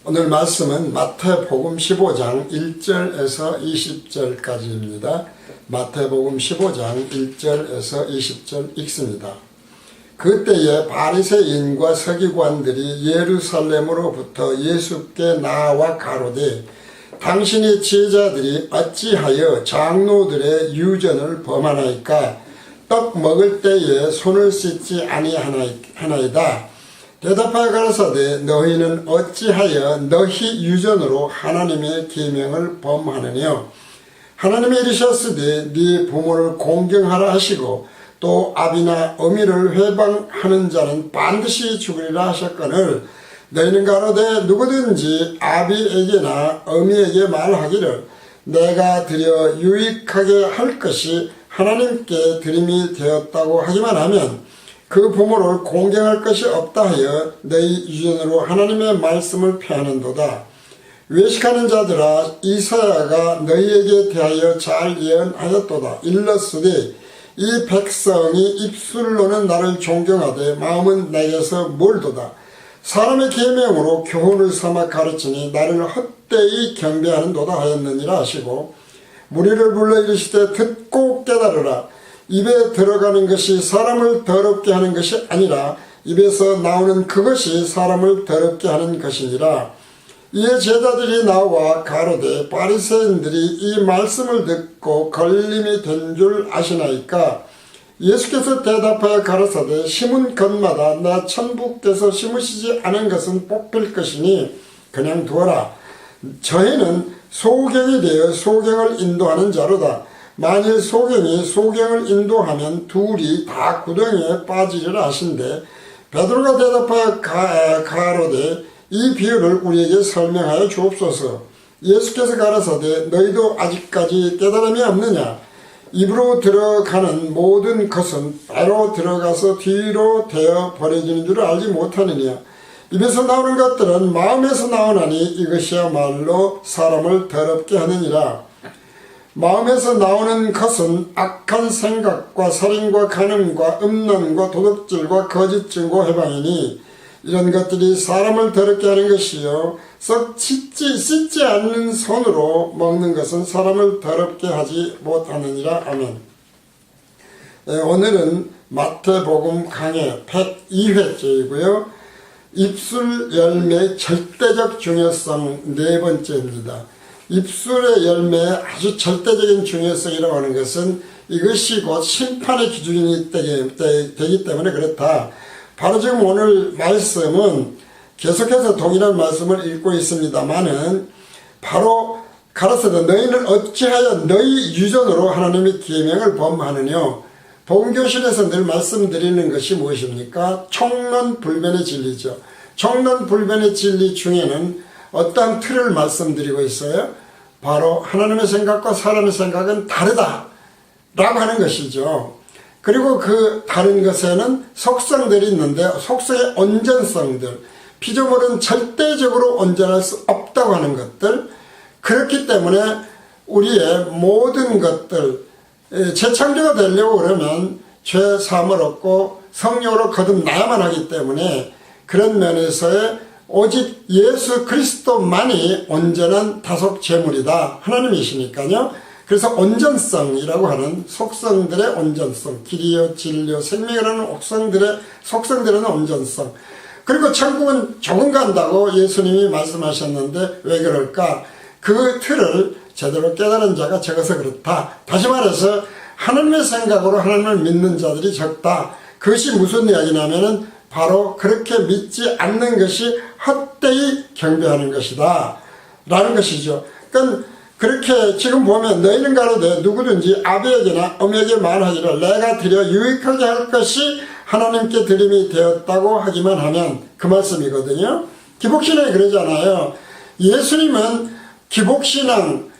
오늘 말씀은 마태복음 15장 1절에서 20절까지입니다. 마태복음 15장 1절에서 20절 읽습니다. 그때에 바리새인과 서기관들이 예루살렘으로부터 예수께 나와 가로되 당신의 제자들이 어찌하여 장로들의 유전을 범하나이까? 떡 먹을 때에 손을 씻지 아니하나이다. 대답하여 가라사대 너희는 어찌하여 너희 유전으로 하나님의 계명을 범하느냐? 하나님이 이르셨으되 네 부모를 공경하라 하시고 또 아비나 어미를 회방하는 자는 반드시 죽으리라 하셨거늘 너희는 가로되 누구든지 아비에게나 어미에게 말하기를 내가 드려 유익하게 할 것이 하나님께 드림이 되었다고 하기만 하면 그 부모를 공경할 것이 없다 하여 너희 유전으로 하나님의 말씀을 폐하는도다. 외식하는 자들아 이사야가 너희에게 대하여 잘 예언하였도다. 일렀으되 이 백성이 입술로는 나를 존경하되 마음은 내게서 멀도다. 사람의 계명으로 교훈을 삼아 가르치니 나를 헛되이 경배하는도다 하였느니라 하시고 무리를 불러 이르시되 듣고 깨달으라. 입에 들어가는 것이 사람을 더럽게 하는 것이 아니라 입에서 나오는 그것이 사람을 더럽게 하는 것이니라. 이에 제자들이 나와 가로되 바리새인들이 이 말씀을 듣고 걸림이 된 줄 아시나이까? 예수께서 대답하여 가라사대 심은 것마다 나 천부께서 심으시지 않은 것은 뽑힐 것이니 그냥 두어라. 저희는 소경이 되어 소경을 인도하는 자로다. 만일 소경이 소경을 인도하면 둘이 다 구덩이에 빠지리라 하신대 베드로가 대답하여 가로되 이 비유를 우리에게 설명하여 주옵소서. 예수께서 가라사대 너희도 아직까지 깨달음이 없느냐? 입으로 들어가는 모든 것은 배로 들어가서 뒤로 되어 버려지는 줄 알지 못하느냐? 입에서 나오는 것들은 마음에서 나오나니 이것이야말로 사람을 더럽게 하느니라. 마음에서 나오는 것은 악한 생각과 살인과 간음과 음란과 도둑질과 거짓 증거 해방이니 이런 것들이 사람을 더럽게 하는 것이요 썩 씻지 않는 손으로 먹는 것은 사람을 더럽게 하지 못하느니라. 아멘. 오늘은 마태복음 강해 102회째이고요. 입술 열매의 절대적 중요성 네 번째입니다. 입술의 열매의 아주 절대적인 중요성이라고 하는 것은 이것이 곧 심판의 기준이 되기 때문에 그렇다. 바로 지금 오늘 말씀은 계속해서 동일한 말씀을 읽고 있습니다마는 바로 가라사대 너희는 어찌하여 너희 유전으로 하나님의 계명을 범하느냐? 복음교실에서 늘 말씀드리는 것이 무엇입니까? 총론불변의 진리죠. 총론불변의 진리 중에는 어떠한 틀을 말씀드리고 있어요? 바로 하나님의 생각과 사람의 생각은 다르다 라고 하는 것이죠. 그리고 그 다른 것에는 속성들이 있는데 속성의 온전성들, 피조물은 절대적으로 온전할 수 없다고 하는 것들, 그렇기 때문에 우리의 모든 것들, 재창조가 되려고 그러면 죄 사함을 얻고 성령으로 거듭나야만 하기 때문에 그런 면에서의 오직 예수 그리스도만이 온전한 다속 제물이다. 하나님이시니까요. 그래서 온전성이라고 하는 속성들의 온전성, 길이요 진리요 생명이라는 속성들의 온전성. 그리고 천국은 조금 간다고 예수님이 말씀하셨는데 왜 그럴까? 그 틀을 제대로 깨달은 자가 적어서 그렇다. 다시 말해서 하나님의 생각으로 하나님을 믿는 자들이 적다. 그것이 무슨 이야기냐면은 바로 그렇게 믿지 않는 것이 헛되이 경배하는 것이다 라는 것이죠. 그러니까 그렇게 지금 보면 너희는 가로되 누구든지 아비에게나 어미에게 말하기를 내가 드려 유익하게 할 것이 하나님께 드림이 되었다고 하기만 하면 그 말씀이거든요. 기복신앙이 그러잖아요. 예수님은 기복신앙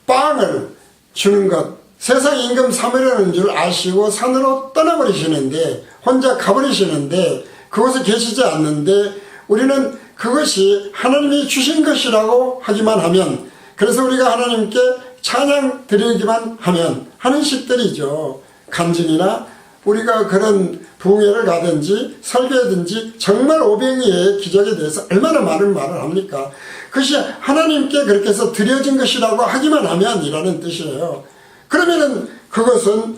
빵을 주는 것, 세상 임금 사무라는 줄 아시고 산으로 떠나버리시는데 혼자 가버리시는데 그곳에 계시지 않는데 우리는 그것이 하나님이 주신 것이라고 하기만 하면, 그래서 우리가 하나님께 찬양 드리기만 하면 하는 식들이죠. 간증이나 우리가 그런 부흥회를 가든지 설교든지 정말 오병이의 기적에 대해서 얼마나 많은 말을 합니까? 그것이 하나님께 그렇게 해서 드려진 것이라고 하기만 하면 이라는 뜻이에요. 그러면은 그것은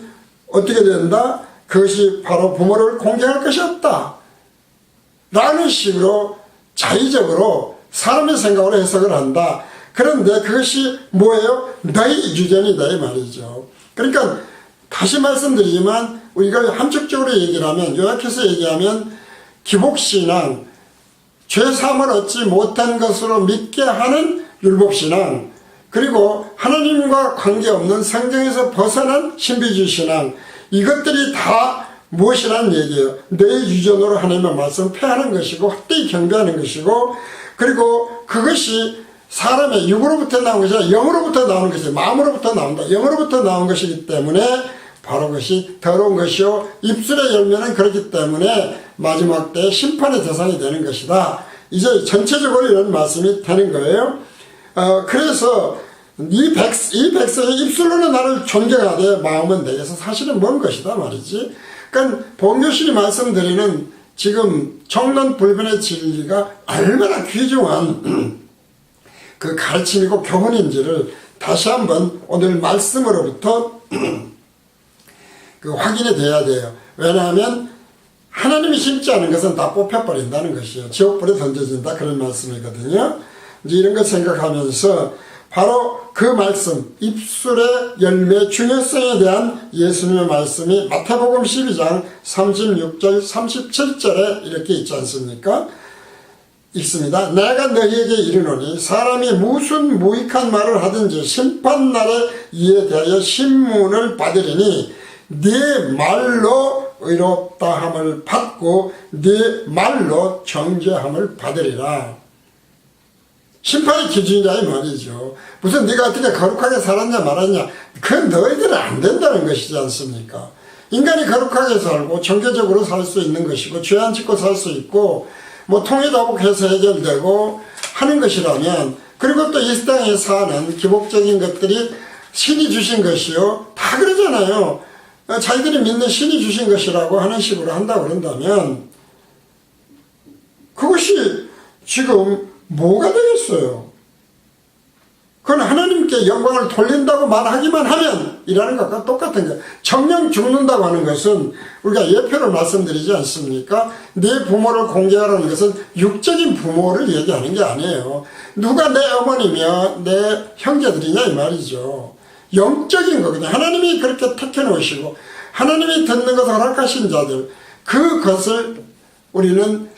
어떻게 된다? 그것이 바로 부모를 공경할 것이 없다 라는 식으로 자의적으로 사람의 생각으로 해석을 한다. 그런데 그것이 뭐예요? 너희 유전이다 이 말이죠. 그러니까 다시 말씀드리지만 우리가 함축적으로 얘기를 하면, 요약해서 얘기하면 기복신앙, 죄사함을 얻지 못한 것으로 믿게 하는 율법신앙, 그리고 하나님과 관계없는 성경에서 벗어난 신비주의 신앙, 이것들이 다 무엇이라는 얘기예요? 내 유전으로 하나님의 말씀을 폐하는 것이고 헛되이 경배하는 것이고, 그리고 그것이 사람의 육으로부터 나온 것이 아니라 영으로부터 나오는 것이, 마음으로부터 나온다. 영으로부터 나온 것이기 때문에 바로 그것이 더러운 것이요, 입술의 열매는 그렇기 때문에 마지막 때 심판의 대상이 되는 것이다. 이제 전체적으로 이런 말씀이 되는 거예요. 그래서 이 백성이 입술로는 나를 존경하되 마음은 내게서 사실은 먼 것이다 말이지. 그러니까 본교실이 말씀드리는 지금 정론불변의 진리가 얼마나 귀중한 그 가르침이고 교훈인지를 다시 한번 오늘 말씀으로부터 그 확인이 돼야 돼요. 왜냐하면 하나님이 심지 않은 것은 다 뽑혀버린다는 것이에요. 지옥불에 던져진다 그런 말씀이거든요. 이제 이런 걸 생각하면서 바로 그 말씀, 입술의 열매의 중요성에 대한 예수님의 말씀이 마태복음 12장 36절 37절에 이렇게 있지 않습니까? 있습니다. 내가 너희에게 이르노니 사람이 무슨 무익한 말을 하든지 심판날에 이에 대하여 신문을 받으리니 네 말로 의롭다함을 받고 네 말로 정죄함을 받으리라. 심판의 기준이냐 이 말이죠. 무슨 네가 어떻게 거룩하게 살았냐 말았냐, 그건 너희들은 안 된다는 것이지 않습니까? 인간이 거룩하게 살고 정교적으로 살 수 있는 것이고 죄 안 짓고 살 수 있고 뭐 통일다복해서 해결되고 하는 것이라면, 그리고 또 이 땅에 사는 기복적인 것들이 신이 주신 것이요, 다 그러잖아요. 자기들이 믿는 신이 주신 것이라고 하는 식으로 한다고 그런다면 그것이 지금 뭐가 되겠어요? 그건 하나님께 영광을 돌린다고 말하기만 하면 이라는 것과 똑같은 거예요. 정령 죽는다고 하는 것은 우리가 예표를 말씀드리지 않습니까? 내 부모를 공개하라는 것은 육적인 부모를 얘기하는 게 아니에요. 누가 내 어머니며 내 형제들이냐 이 말이죠. 영적인 거거든요. 하나님이 그렇게 택해 놓으시고 하나님이 듣는 것을 허락하신 자들, 그것을 우리는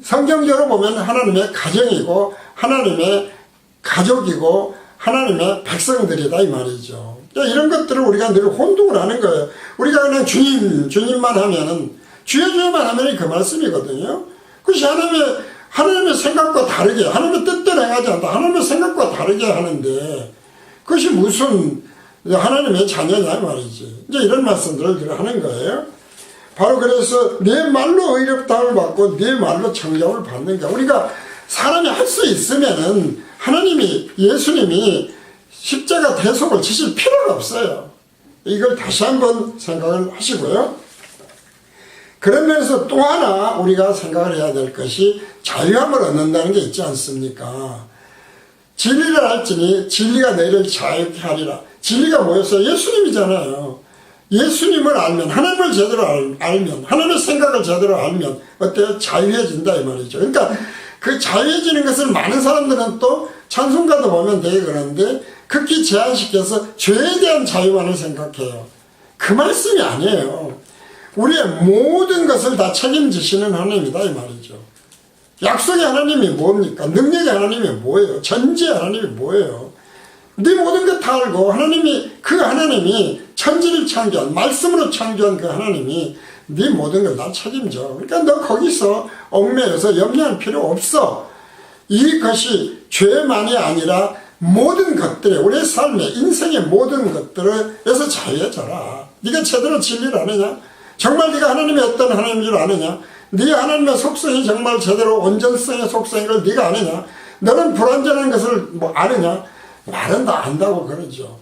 성경적으로 보면 하나님의 가정이고 하나님의 가족이고 하나님의 백성들이다 이 말이죠. 이런 것들을 우리가 늘 혼동을 하는 거예요. 우리가 그냥 주님만 하면은, 주여만 하면은 그 말씀이거든요. 그것이 하나님의 생각과 다르게, 하나님의 뜻대로 행하지 않다. 하나님의 생각과 다르게 하는데 그것이 무슨 하나님의 자녀냐 말이지. 이제 이런 말씀들을 늘 하는 거예요. 바로 그래서 내 말로 의롭다함을 받고 내 말로 정죄함을 받는 거야. 우리가 사람이 할 수 있으면은 하나님이, 예수님이 십자가 대속을 지실 필요가 없어요. 이걸 다시 한번 생각을 하시고요. 그런 면에서 또 하나 우리가 생각을 해야 될 것이 자유함을 얻는다는 게 있지 않습니까? 진리를 알지니 진리가 너희를 자유케 하리라. 진리가 뭐였어요? 예수님이잖아요. 예수님을 알면, 하나님을 제대로 알면, 하나님의 생각을 제대로 알면 어때요? 자유해진다 이 말이죠. 그러니까 그 자유해지는 것을 많은 사람들은 또 찬송가도 보면 되게 그러는데 극히 제한시켜서 죄에 대한 자유만을 생각해요. 그 말씀이 아니에요. 우리의 모든 것을 다 책임지시는 하나님이다 이 말이죠. 약속의 하나님이 뭡니까? 능력의 하나님이 뭐예요? 전지의 하나님이 뭐예요? 네 모든 것 다 알고 그 하나님이 천지를 창조한, 말씀으로 창조한 그 하나님이 네 모든 걸 다 책임져. 그러니까 너 거기서 얽매여서 염려할 필요 없어. 이것이 죄만이 아니라 모든 것들에, 우리의 삶에, 인생의 모든 것들에서 자유해져라. 네가 제대로 진리를 아느냐? 정말 네가 하나님의 어떤 하나님인 줄 아느냐? 네 하나님의 속성이 정말 제대로 온전성의 속성을 네가 아느냐? 너는 불완전한 것을 아느냐? 말은 다 안다고 그러죠.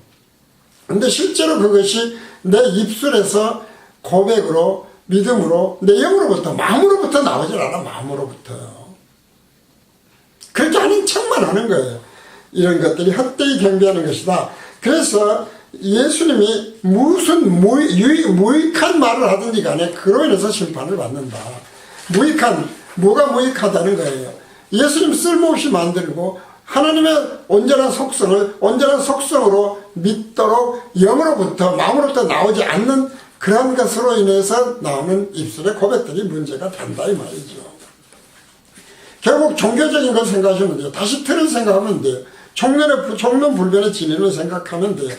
근데 실제로 그것이 내 입술에서 고백으로, 믿음으로, 내 영으로부터, 마음으로부터 나오질 않아. 마음으로부터요. 그렇게 하는 척만 하는 거예요. 이런 것들이 헛되이 경배하는 것이다. 그래서 예수님이 무슨 무익한 말을 하든지 간에 그로 인해서 심판을 받는다. 뭐가 무익하다는 거예요. 예수님 쓸모없이 만들고 하나님의 온전한 속성으로 믿도록 영으로부터 마음으로부터 나오지 않는 그런 것으로 인해서 나오는 입술의 고백들이 문제가 된다 이 말이죠. 결국 종교적인 걸 생각하시면 돼요. 다시 틀을 생각하면 돼요. 총론불변의 진리를 생각하면 돼요.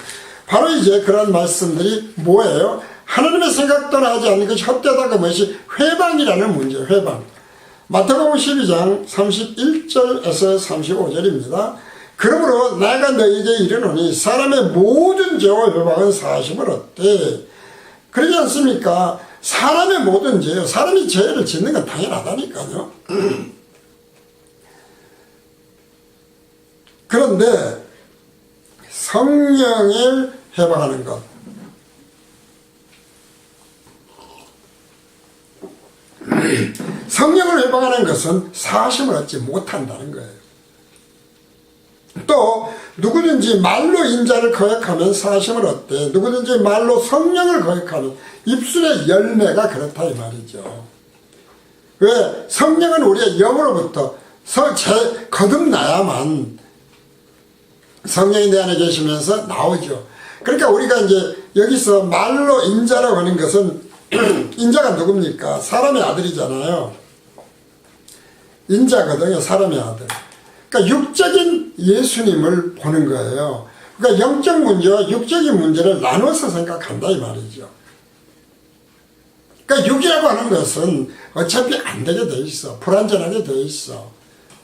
바로 이제 그런 말씀들이 뭐예요? 하나님의 생각대로 하지 않는 것이 헛되다가 것이 회방이라는 문제예요. 회방. 마태복음 12장 31절에서 35절입니다. 그러므로 내가 너희에게 이르노니 사람의 모든 죄와 회방은 사하심을 얻되. 그러지 않습니까? 사람의 모든 죄요. 사람이 죄를 짓는 건 당연하다니까요. 그런데 성령을 회방하는 것, 성령을 회방하는 것은 사하심을 얻지 못한다는 거예요. 또 누구든지 말로 인자를 거역하면 사하심을 얻되 누구든지 말로 성령을 거역하면 입술의 열매가 그렇다 이 말이죠. 왜? 성령은 우리의 영으로부터 거듭나야만 성령이 내 안에 계시면서 나오죠. 그러니까 우리가 이제 여기서 말로 인자라고 하는 것은 인자가 누굽니까? 사람의 아들이잖아요. 인자거든요. 사람의 아들. 그러니까 육적인 예수님을 보는 거예요. 그러니까 영적 문제와 육적인 문제를 나눠서 생각한다 이 말이죠. 그러니까 육이라고 하는 것은 어차피 안 되게 돼 있어. 불완전하게 돼 있어.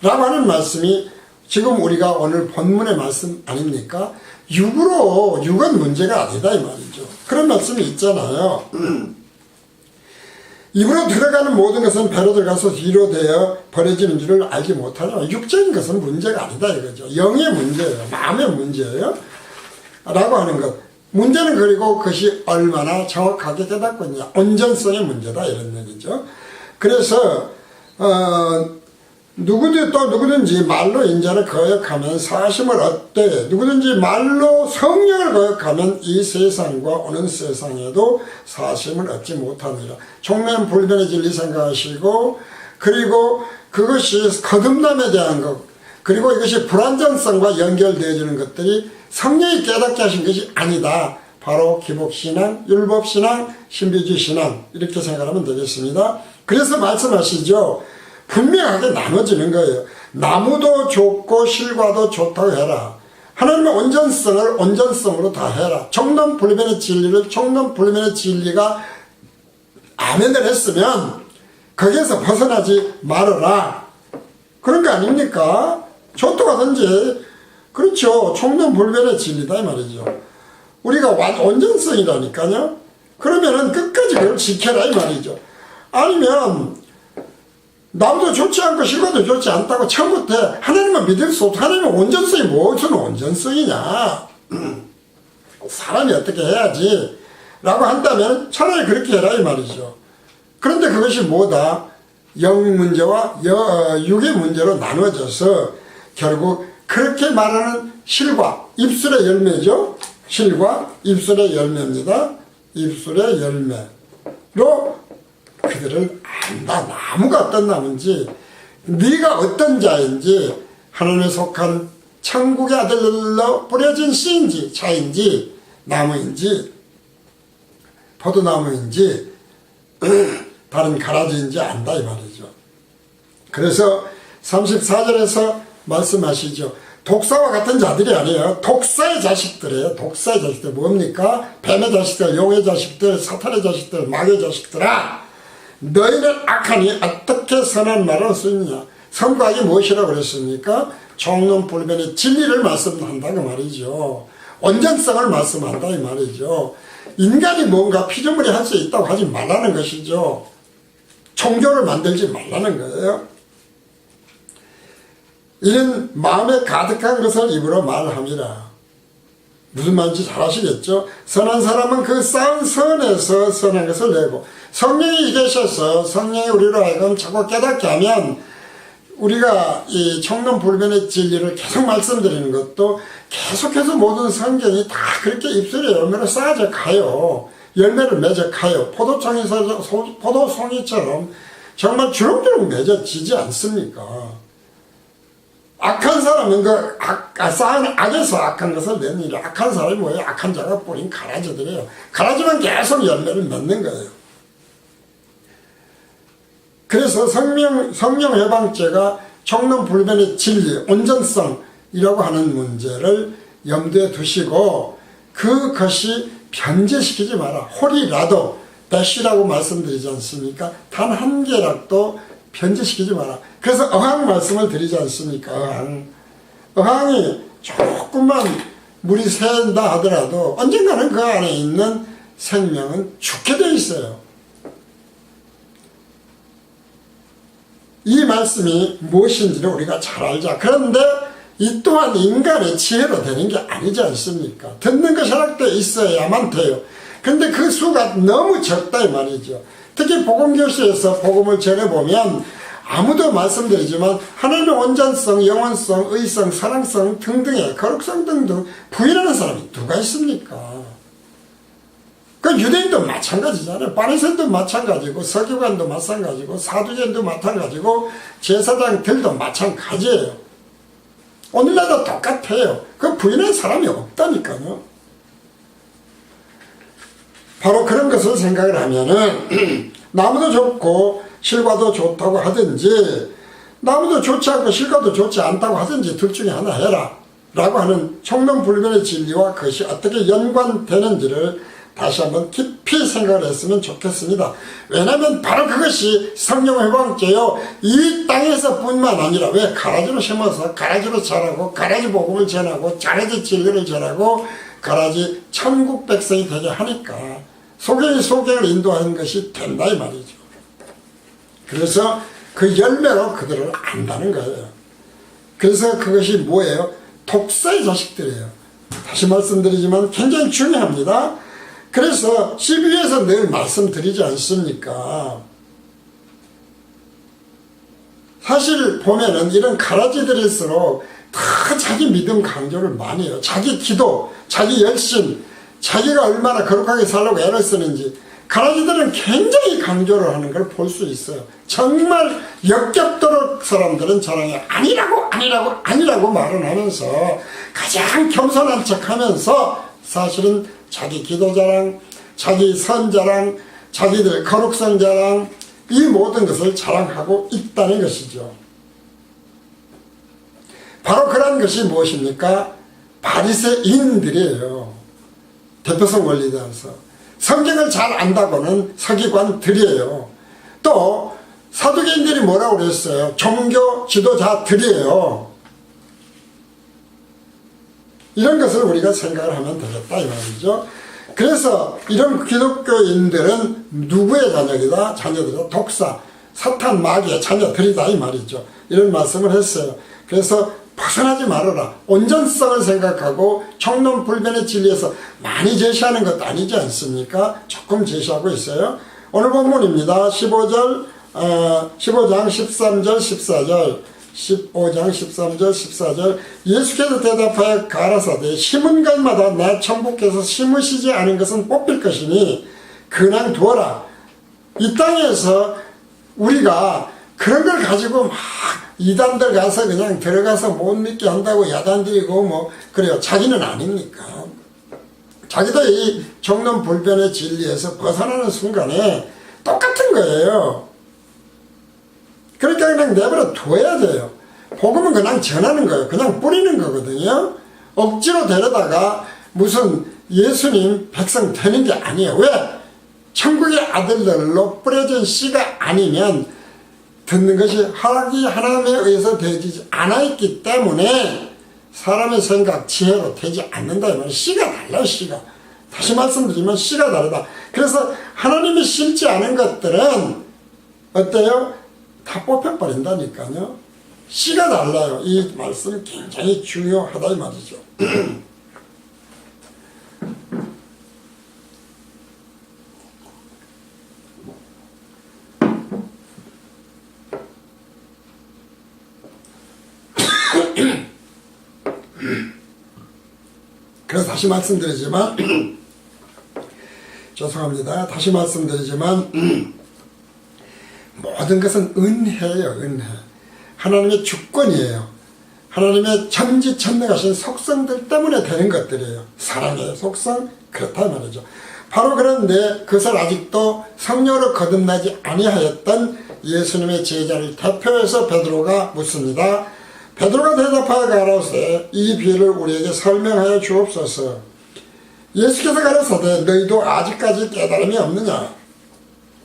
라고 하는 말씀이 지금 우리가 오늘 본문의 말씀 아닙니까? 육은 문제가 아니다 이 말이죠. 그런 말씀이 있잖아요. 입으로 들어가는 모든 것은 배로 들어가서 뒤로 되어 버려지는 줄을 알지 못하냐. 육적인 것은 문제가 아니다 이거죠. 영의 문제예요. 마음의 문제예요. 라고 하는 것. 문제는 그리고 그것이 얼마나 정확하게 깨닫고 있냐. 온전성의 문제다 이런 얘기죠. 그래서 누구든지 말로 인자를 거역하면 사심을 얻되 누구든지 말로 성령을 거역하면 이 세상과 오는 세상에도 사심을 얻지 못하느니라. 총론불변의 진리 생각하시고 그리고 그것이 거듭남에 대한 것 그리고 이것이 불완전성과 연결되어지는 것들이 성령이 깨닫게 하신 것이 아니다. 바로 기복신앙, 율법신앙, 신비주의신앙 이렇게 생각하면 되겠습니다. 그래서 말씀하시죠. 분명하게 나눠지는 거예요. 나무도 좋고 실과도 좋다고 해라. 하나님의 온전성을 온전성으로 다 해라. 총론불변의 진리를 총론불변의 진리가 아멘을 했으면 거기에서 벗어나지 말아라. 그런 거 아닙니까? 좋다고하든지 그렇죠. 총론불변의 진리다 이 말이죠. 우리가 온전성이라니까요. 그러면은 끝까지 그걸 지켜라 이 말이죠. 아니면 나무도 좋지 않고 실과도 좋지 않다고 처음부터 하나님만 믿을 수 없고 하나님의 온전성이 무슨 온전성이냐. 사람이 어떻게 해야지 라고 한다면 차라리 그렇게 해라 이 말이죠. 그런데 그것이 뭐다? 영 문제와 육의 문제로 나눠져서 결국 그렇게 말하는 실과 입술의 열매죠. 실과 입술의 열매입니다. 입술의 열매로 그들을 안다. 나무가 어떤 나무인지 네가 어떤 자인지 하나님에 속한 천국의 아들로 뿌려진 씨인지 차인지 나무인지 포도나무인지 다른 가라지인지 안다 이 말이죠. 그래서 34절에서 말씀하시죠. 독사와 같은 자들이 아니에요. 독사의 자식들이에요. 독사의 자식들 뭡니까? 뱀의 자식들, 용의 자식들, 사탄의 자식들, 마귀의 자식들아 너희는 악하니 어떻게 선한 말을 할 수 있느냐. 선과 악이 무엇이라고 그랬습니까? 총론불변의 진리를 말씀한다고 말이죠. 온전성을 말씀한다 이 말이죠. 인간이 뭔가 피조물이 할 수 있다고 하지 말라는 것이죠. 종교를 만들지 말라는 거예요. 이는 마음에 가득한 것을 입으로 말함이라. 무슨 말인지 잘 아시겠죠? 선한 사람은 그 쌓은 선에서 선한 것을 내고, 성령이 계셔서 성령이 우리로 하여금 자꾸 깨닫게 하면 우리가 이 청론불변의 진리를 계속 말씀드리는 것도 계속해서 모든 성경이 다 그렇게 입술에 열매로 쌓아져 가요. 열매를 맺어 가요. 포도송이처럼 정말 주렁주렁 맺어지지 않습니까? 악한 사람은 쌓은 악에서 악한 것을 내니라. 악한 사람이 뭐예요? 악한 자가 뿌린 가라지들이에요. 가라지만 계속 열매를 맺는 거예요. 그래서 성령 해방죄가 청론불변의 진리, 온전성이라고 하는 문제를 염두에 두시고, 그것이 변제시키지 마라. 홀이라도 배시라고 말씀드리지 않습니까? 단 한 개라도 변제시키지 마라. 그래서 어항 말씀을 드리지 않습니까? 어항이 조금만 물이 샌다 하더라도 언젠가는 그 안에 있는 생명은 죽게 되어 있어요. 이 말씀이 무엇인지를 우리가 잘 알자. 그런데 이 또한 인간의 지혜로 되는 게 아니지 않습니까? 듣는 것이 허락되어 있어야만 돼요. 근데 그 수가 너무 적다 이 말이죠. 특히 복음교실에서 복음을 전해보면 아무도 말씀드리지만 하나님의 온전성, 영원성, 의성, 사랑성 등등의 거룩성 등등 부인하는 사람이 누가 있습니까? 그 유대인도 마찬가지잖아요. 바리새인도 마찬가지고, 서기관도 마찬가지고, 사두개인도 마찬가지고, 제사장들도 마찬가지예요. 오늘날도 똑같아요. 그 부인하는 사람이 없다니까요. 바로 그런 것을 생각을 하면은 나무도 좋고 실과도 좋다고 하든지, 나무도 좋지 않고 실과도 좋지 않다고 하든지 둘 중에 하나 해라 라고 하는 청론불변의 진리와 그것이 어떻게 연관되는지를 다시 한번 깊이 생각을 했으면 좋겠습니다. 왜냐하면 바로 그것이 성령해방죄요. 이 땅에서 뿐만 아니라, 왜 가라지로 심어서 가라지로 자라고, 가라지 복음을 전하고, 가라지 진리를 전하고, 가라지 천국 백성이 되게 하니까 소경이 소경을 인도하는 것이 된다 이 말이죠. 그래서 그 열매로 그들을 안다는 거예요. 그래서 그것이 뭐예요? 독사의 자식들이에요. 다시 말씀드리지만 굉장히 중요합니다. 그래서 12회에서 늘 말씀드리지 않습니까? 사실 보면은 이런 가라지들일수록 다 자기 믿음 강조를 많이 해요. 자기 기도, 자기 열심, 자기가 얼마나 거룩하게 살려고 애를 쓰는지 가라지들은 굉장히 강조를 하는 걸 볼 수 있어요. 정말 역겹도록 사람들은 자랑해 아니라고 말을 하면서 가장 겸손한 척 하면서 사실은 자기 기도 자랑, 자기 선 자랑, 자기들 거룩성 자랑, 이 모든 것을 자랑하고 있다는 것이죠. 바로 그런 것이 무엇입니까? 바리새인들이에요. 대표성 원리에 대해서 성경을 잘 안다고는 서기관들이에요. 또 사두개인들이 뭐라고 그랬어요? 종교 지도자들이에요. 이런 것을 우리가 생각을 하면 되겠다 이 말이죠. 그래서 이런 기독교인들은 누구의 자녀이다? 자녀들이다. 독사, 사탄, 마귀의 자녀들이다 이 말이죠. 이런 말씀을 했어요. 그래서 벗어나지 말아라. 온전성을 생각하고 청론불변의 진리에서 많이 제시하는 것도 아니지 않습니까? 조금 제시하고 있어요. 오늘 본문입니다. 15장 13절 14절 15장 13절 14절 예수께서 대답하여 가라사대 심은 것마다 내 천국에서 심으시지 않은 것은 뽑힐 것이니 그냥 두어라. 이 땅에서 우리가 그런 걸 가지고 막 이단들 가서 그냥 들어가서 못 믿게 한다고 야단들이고 뭐 그래요. 자기는 아닙니까? 자기도 이 청론불변의 진리에서 벗어나는 순간에 똑같은 거예요. 그러니까 그냥 내버려 둬야 돼요. 복음은 그냥 전하는 거예요. 그냥 뿌리는 거거든요. 억지로 데려다가 무슨 예수님 백성 되는 게 아니에요. 왜? 천국의 아들들로 뿌려진 씨가 아니면 듣는 것이 허락이 하나님에 의해서 되지 않아 있기 때문에 사람의 생각, 지혜로 되지 않는다. 이 말이에요. 씨가 달라요, 씨가. 다시 말씀드리면 씨가 다르다. 그래서 하나님이 심지 않은 것들은 어때요? 다 뽑혀버린다니까요. 씨가 달라요. 이 말씀이 굉장히 중요하다 이 말이죠. 그래서 다시 말씀드리지만 죄송합니다. 다시 말씀드리지만 모든 것은 은혜예요. 은혜. 하나님의 주권이에요. 하나님의 전지전능하신 속성들 때문에 되는 것들이에요. 사랑의 속성, 그렇다 말이죠. 바로 그런데 그것을 아직도 성령으로 거듭나지 아니하였던 예수님의 제자를 대표해서 베드로가 묻습니다. 베드로가 대답하여 가라사대 이 비유를 우리에게 설명하여 주옵소서. 예수께서 가라사대 너희도 아직까지 깨달음이 없느냐.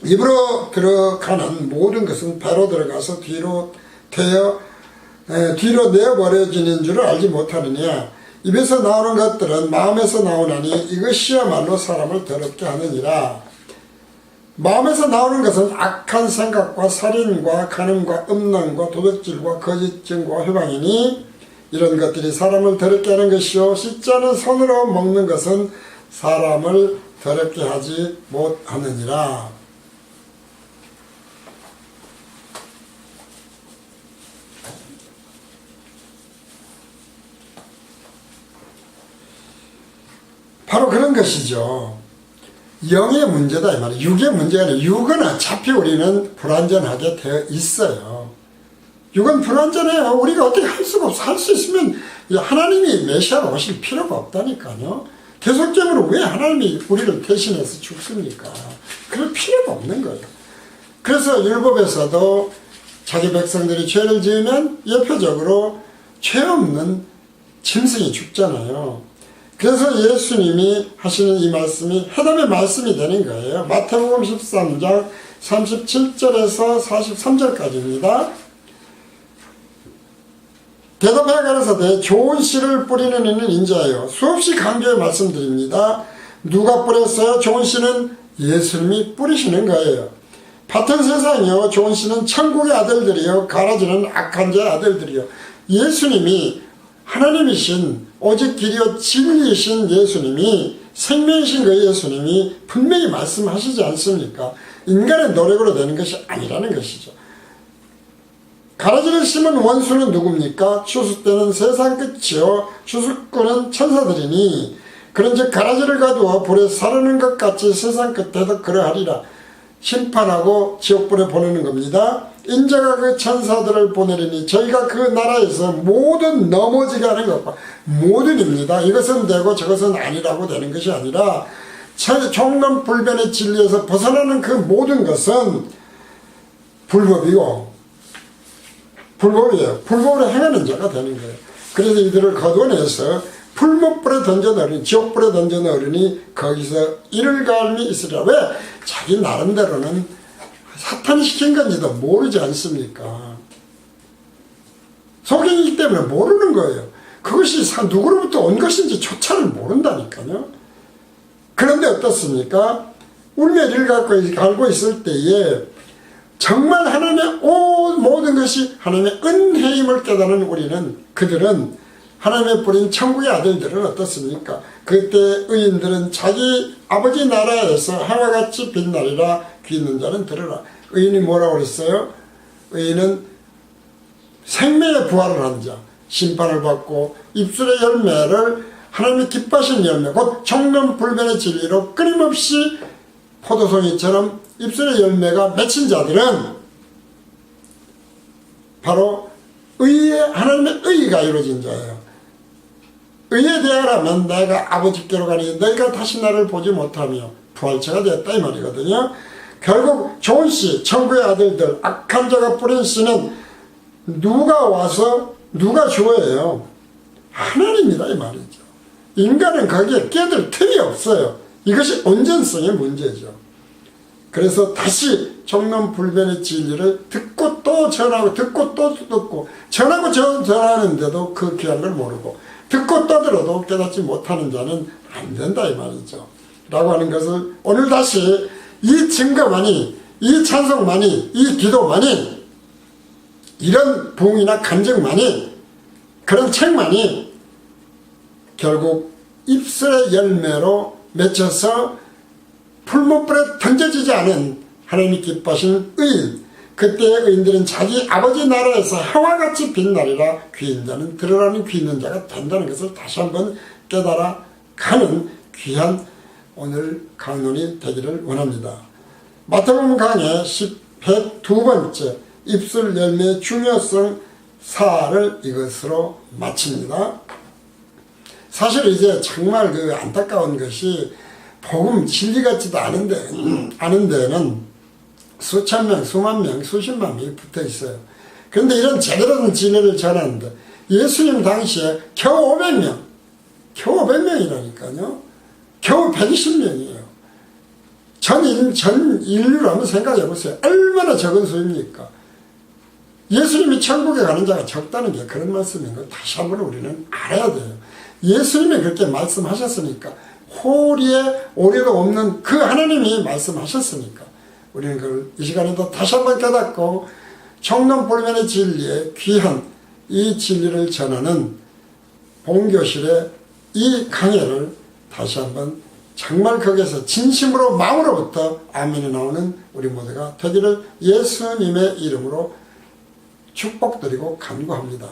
입으로 들어가는 모든 것은 배로 들어가서 뒤로 내어버려지는 줄을 알지 못하느냐. 입에서 나오는 것들은 마음에서 나오나니 이것이야말로 사람을 더럽게 하느니라. 마음에서 나오는 것은 악한 생각과 살인과 간음과 음란과 도둑질과 거짓 증거와 회방이니 이런 것들이 사람을 더럽게 하는 것이요 씻지 않은 손으로 먹는 것은 사람을 더럽게 하지 못하느니라. 바로 그런 것이죠. 영의 문제다 이 말이에요. 육의 문제가 아니라 육은 어차피 우리는 불완전하게 되어 있어요. 육은 불완전해요. 우리가 어떻게 할 수가 없어. 할 수 있으면 하나님이 메시아로 오실 필요가 없다니까요. 계속적으로 왜 하나님이 우리를 대신해서 죽습니까? 그럴 필요가 없는 거예요. 그래서 율법에서도 자기 백성들이 죄를 지으면 예표적으로 죄 없는 짐승이 죽잖아요. 그래서 예수님이 하시는 이 말씀이 해답의 말씀이 되는 거예요. 마태복음 13장 37절에서 43절까지입니다. 대답하여 가라사대 좋은 씨를 뿌리는 이는 인자예요. 수없이 강조해 말씀드립니다. 누가 뿌렸어요? 좋은 씨는 예수님이 뿌리시는 거예요. 같은 세상이요. 좋은 씨는 천국의 아들들이요. 가라지는 악한 자의 아들들이요. 예수님이 하나님이신 오직 길이요 진리이신 예수님이 생명이신 그 예수님이 분명히 말씀하시지 않습니까? 인간의 노력으로 되는 것이 아니라는 것이죠. 가라지를 심은 원수는 누굽니까? 추수 때는 세상 끝이요 추수꾼은 천사들이니 그런즉 가라지를 가두어 불에 사르는 것 같이 세상 끝에도 그러하리라. 심판하고 지옥불에 보내는 겁니다. 인자가 그 천사들을 보내리니 저희가 그 나라에서 모든 넘어지게 하는 것과 모든입니다. 이것은 되고 저것은 아니라고 되는 것이 아니라 총론불변의 진리에서 벗어나는 그 모든 것은 불법이고 불법이에요. 불법으로 행하는 자가 되는 거예요. 그래서 이들을 거두어내서 풀목불에 던져넣으니 지옥불에 던져넣으니 거기서 이를 갈미 있으리라. 왜? 자기 나름대로는 사탄이 시킨 건지도 모르지 않습니까? 속인이기 때문에 모르는 거예요. 그것이 누구로부터 온 것인지 조차를 모른다니까요. 그런데 어떻습니까? 울매를 갖고 있을 때에 정말 하나님의 모든 것이 하나님의 은혜임을 깨달은 그들은 하나님의 뿌린 천국의 아들들은 어떻습니까? 그때 의인들은 자기 아버지 나라에서 해와 같이 빛나리라. 귀 있는 자는 들으라. 의인이 뭐라고 그랬어요? 의인은 생명의 부활을 한 자, 심판을 받고 입술의 열매를 하나님이 기뻐하신 열매, 곧 청렴불변의 진리로 끊임없이 포도송이처럼 입술의 열매가 맺힌 자들은 바로 하나님의 의가 이루어진 자예요. 의에 대하라면 내가 아버지께로 가니 너희가 다시 나를 보지 못하며 부활체가 되었다 이 말이거든요. 결국 좋은 씨, 천국의 아들들, 악한 자가 뿌린 씨는 누가 주어예요? 하나님이다 이 말이죠. 인간은 거기에 끼어들 틈이 없어요. 이것이 온전성의 문제죠. 그래서 다시 청론불변의 진리를 듣고 또 전하고 듣고 또 듣고 전하고 전하는데도 그 귀한 걸 모르고 듣고 떠들어도 깨닫지 못하는 자는 안 된다 이 말이죠. 라고 하는 것을 오늘 다시 이 증거만이, 이 찬송만이, 이 기도만이, 이런 부흥이나 간증만이, 그런 책만이 결국 입술의 열매로 맺혀서 풀무불에 던져지지 않은 하나님이 기뻐하시는 의인, 그때의 의인들은 자기 아버지 나라에서 해와 같이 빛나리라. 귀인 자는 들으라는 귀 있는 자가 된다는 것을 다시 한번 깨달아 가는 귀한 오늘 강론이 되기를 원합니다. 마태복음 강의 102번째 입술 열매의 중요성 4를 이것으로 마칩니다. 사실 이제 정말 그 안타까운 것이 복음 진리 같지도 않은 데는 수천 명, 수만 명, 수십만 명이 붙어 있어요. 그런데 이런 제대로 된 진리를 전하는데 예수님 당시에 겨우 500명, 겨우 500명이라니까요. 겨우 120명이에요. 전 인류로 한번 생각해 보세요. 얼마나 적은 수입니까? 예수님이 천국에 가는 자가 적다는 게 그런 말씀인 걸 다시 한번 우리는 알아야 돼요. 예수님이 그렇게 말씀하셨으니까, 호리에 오리도 없는 그 하나님이 말씀하셨으니까 우리는 그걸 이 시간에도 다시 한번 깨닫고 청론불면의 진리에 귀한 이 진리를 전하는 본교실의 이 강해를 다시 한번 정말 거기에서 진심으로 마음으로부터 아멘이 나오는 우리 모두가 되기를 예수님의 이름으로 축복드리고 간구합니다.